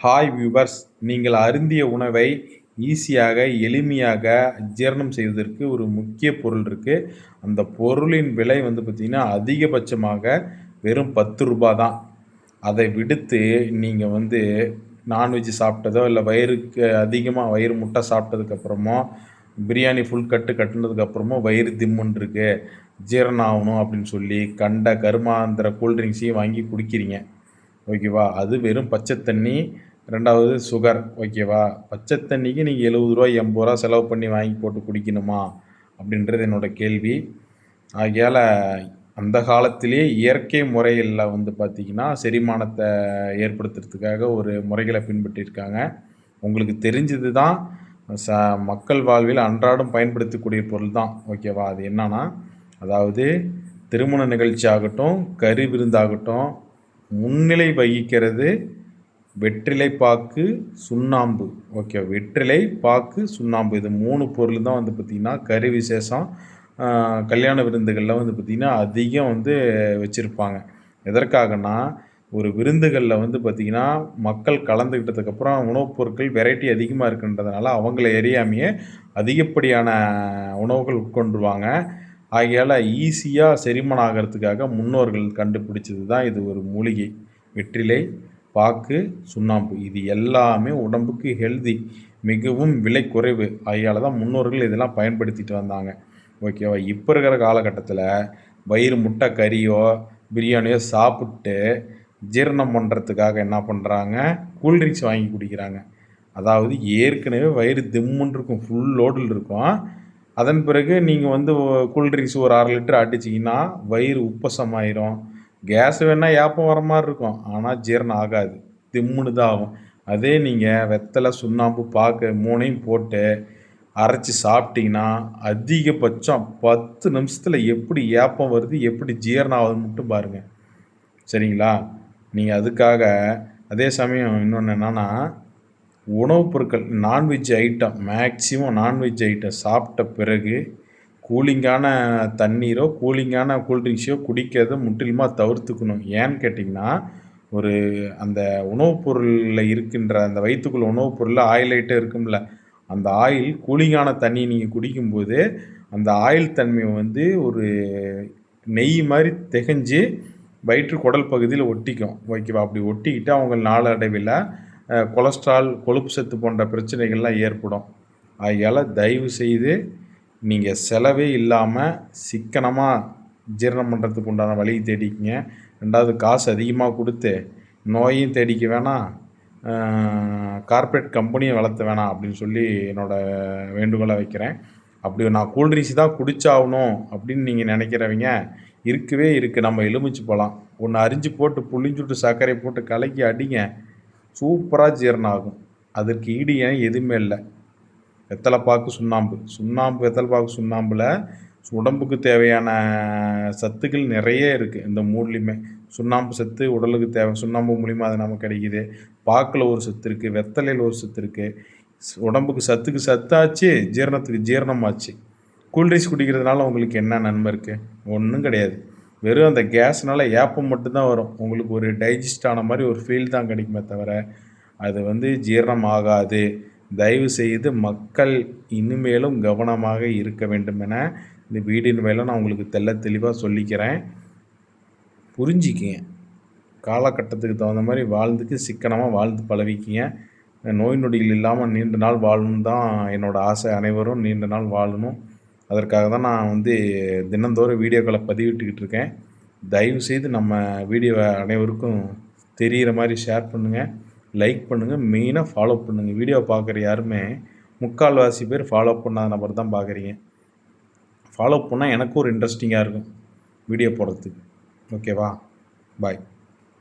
Hi viewers, நீங்கள் அருந்திய உணவை ஈஸியாக எளிமையாக ஜீரணம் செய்வதற்கு ஒரு முக்கிய பொருள் இருக்குது. அந்த பொருளின் விலை பார்த்திங்கன்னா அதிகபட்சமாக வெறும் 10 ரூபா தான். அதை விடுத்து நீங்கள் நான்வெஜ் சாப்பிட்டதோ இல்லை வயிறுக்கு அதிகமாக வயிறு முட்டை சாப்பிட்டதுக்கப்புறமோ பிரியாணி ஃபுல் கட்டுனதுக்கப்புறமோ வயிறு திம்முன்னு இருக்கு, ஜீரணம் ஆகணும் அப்படின்னு சொல்லி கண்ட கருமாந்திர கூல்ட்ரிங்க்ஸையும் வாங்கி குடிக்கிறீங்க. ஓகேவா? அது வெறும் பச்சை தண்ணி, 2வது சுகர். ஓகேவா? பச்சை தண்ணிக்கு நீங்கள் 70 ரூபா 80 ரூபா செலவு பண்ணி வாங்கி போட்டு குடிக்கணுமா அப்படின்றது என்னோடய கேள்வி. ஆகையால் அந்த காலத்திலே இயற்கை முறைகளில் பார்த்திங்கன்னா செரிமானத்தை ஏற்படுத்துறதுக்காக ஒரு முறைகளை பின்பற்றியிருக்காங்க. உங்களுக்கு தெரிஞ்சது தான் மக்கள் வாழ்வில் அன்றாடம் பயன்படுத்தக்கூடிய பொருள் தான். ஓகேவா? அது என்னன்னா, அதாவது திருமண நிகழ்ச்சி ஆகட்டும், கறி விருந்தாகட்டும், முன்னிலை வகிக்கிறது வெற்றிலை பாக்கு, சுண்ணாம்பு. ஓகே, வெற்றிலை பாக்கு, சுண்ணாம்பு, இது 3 பொருள் தான் பார்த்திங்கன்னா கறி விசேஷம், கல்யாண விருந்துகளில் பார்த்திங்கன்னா அதிகம் வச்சுருப்பாங்க. எதற்காகனா, ஒரு விருந்துகளில் பார்த்திங்கன்னா மக்கள் கலந்துக்கிட்டதுக்கப்புறம் உணவுப் பொருட்கள் வெரைட்டி அதிகமாக இருக்குன்றதுனால அவங்கள எரியாமையே அதிகப்படியான உணவுகள் உட்கொண்டுருவாங்க. ஆகையால் ஈஸியாக செரிமானம் ஆகிறதுக்காக முன்னோர்கள் கண்டுபிடிச்சது தான் இது ஒரு மூலிகை. வெற்றிலை பாக்கு, சுண்ணாம்பு, இது எல்லாமே உடம்புக்கு ஹெல்தி, மிகவும் விலை குறைவு. ஆகையால் தான் முன்னோர்கள் இதெல்லாம் பயன்படுத்திட்டு வந்தாங்க. ஓகேவா? இப்போ இருக்கிற காலகட்டத்தில் வயிறு முட்டை கறியோ பிரியாணியோ சாப்பிட்டு ஜீரணம் பண்ணுறதுக்காக என்ன பண்ணுறாங்க, கூல்ட்ரிங்க்ஸ் வாங்கி குடிக்கிறாங்க. அதாவது ஏற்கனவே வயிறு திம்முன்னு இருக்கும், ஃபுல் லோடில் இருக்கும். அதன் பிறகு நீங்கள் கூல்ட்ரிங்க்ஸ் ஒரு 1/2 லிட்டர் அடிச்சிங்கன்னா வயிறு உப்பசமாயிரும். கேஸ் வேணால் ஏப்பம் வர மாதிரி இருக்கும், ஆனால் ஜீரணம் ஆகாது, திம்முன்னு தான் ஆகும். அதே நீங்கள் வெத்தலை, சுண்ணாம்பு, பாக்கு 3ஐயும் போட்டு அரைச்சி சாப்பிட்டிங்கன்னா அதிகபட்சம் 10 நிமிஷத்தில் எப்படி ஏப்பம் வருது, எப்படி ஜீரணம் ஆகுதுன்னு மட்டும் பாருங்கள். சரிங்களா? நீங்கள் அதுக்காக அதே சமயம் இன்னொன்று என்னென்னா, உணவுப் பொருட்கள் non veg item, maximum non veg item சாப்பிட்ட பிறகு கூலிங்கான தண்ணீரோ கூலிங்கான கூல்ட்ரிங்க்ஸோ குடிக்கிறத முற்றிலுமாக தவிர்த்துக்கணும். ஏன்னு கேட்டிங்கன்னா, அந்த உணவுப் பொருளில் இருக்கின்ற அந்த வயிற்றுக்குள்ள உணவுப் பொருளில் ஆயில் ஐட்டம் இருக்கும்ல, அந்த ஆயில் கூலிங்கான தண்ணி நீங்கள் குடிக்கும்போது அந்த ஆயில் தன்மை ஒரு நெய் மாதிரி திகஞ்சு வயிற்று குடல் பகுதியில் ஒட்டிக்கும். ஓகேவா? அப்படி ஒட்டிக்கிட்டு அவங்க நாளடைவில் கொலஸ்ட்ரால், கொழுப்பு சத்து போன்ற பிரச்சனைகள்லாம் ஏற்படும். ஆகையால் தயவு செய்து நீங்கள் செலவே இல்லாமல் சிக்கனமாக ஜீரணம் பண்ணுறதுக்கு உண்டான வழியை தேடிக்கிங்க. 2வது, காசு அதிகமாக கொடுத்து நோயையும் தேடிக்க வேணாம், கார்ப்பரேட் கம்பெனியை வளர்த்த வேணாம் அப்படின்னு சொல்லி என்னோடய வேண்டுகோளை வைக்கிறேன். அப்படி நான் கூல்ட்ரிங்க்ஸ் தான் குடிச்சாகணும் அப்படின்னு நீங்கள் நினைக்கிறவங்க இருக்கவே இருக்குது. நம்ம எலுமிச்சை பழம் ஒன்று அரிஞ்சு போட்டு புளிஞ்சுட்டு சர்க்கரை போட்டு கலக்கி அடிங்க, சூப்பராக ஜீரணம் ஆகும். அதற்கு ஈடு எதுவுமே இல்லை. வெத்தலைப்பாக்கு, சுண்ணாம்பு, வெத்தலைப்பாக்கு, சுண்ணாம்பில் உடம்புக்கு தேவையான சத்துக்கள் நிறைய இருக்குது. இந்த 3லையுமே சுண்ணாம்பு சத்து உடலுக்கு தேவை, சுண்ணாம்பு மூலிமா அது நமக்கு கிடைக்கிது. பாக்கில் ஒரு சத்து இருக்குது, வெத்தலையில் ஒரு சத்து இருக்குது. உடம்புக்கு சத்துக்கு சத்தாச்சு, ஜீரணத்துக்கு ஜீரணமாச்சு. கூல்ட்ரிங்க்ஸ் குடிக்கிறதுனால உங்களுக்கு என்ன நன்மை இருக்குது? ஒன்றும் கிடையாது. வெறும் அந்த கேஸ்னால் ஏப்பம் மட்டும்தான் வரும். உங்களுக்கு ஒரு டைஜஸ்ட் ஆன மாதிரி ஒரு ஃபீல் தான் கிடைக்குமே தவிர அது ஜீரணம் ஆகாது. தயவு செய்து மக்கள் இனிமேலும் கவனமாக இருக்க வேண்டும் என இந்த வீடியோன் மேலே நான் உங்களுக்கு தெளிவாக சொல்லிக்கிறேன். புரிஞ்சிக்கிங்க. காலகட்டத்துக்கு தகுந்த மாதிரி வாழ்ந்துக்கு சிக்கனமாக வாழ்ந்து பழகிக்கிங்க. நோய் நொடிகள் இல்லாமல் நீண்ட நாள் வாழணும் தான் என்னோடய ஆசை. அனைவரும் நீண்ட நாள் வாழணும். அதற்காக தான் நான் தினந்தோறும் வீடியோக்களை பதிவிட்டுக்கிட்டு இருக்கேன். தயவு செய்து நம்ம வீடியோவை அனைவருக்கும் தெரிகிற மாதிரி ஷேர் பண்ணுங்கள், லைக் பண்ணுங்கள், மெயினாக ஃபாலோ பண்ணுங்கள். வீடியோ பார்க்குற யாருமே 3/4 பேர் ஃபாலோ பண்ணாத நபர் தான் பார்க்குறீங்க. ஃபாலோ பண்ணால் எனக்கும் ஒரு இன்ட்ரெஸ்டிங்காக இருக்கும் வீடியோ போடுறதுக்கு. ஓகேவா? பாய்.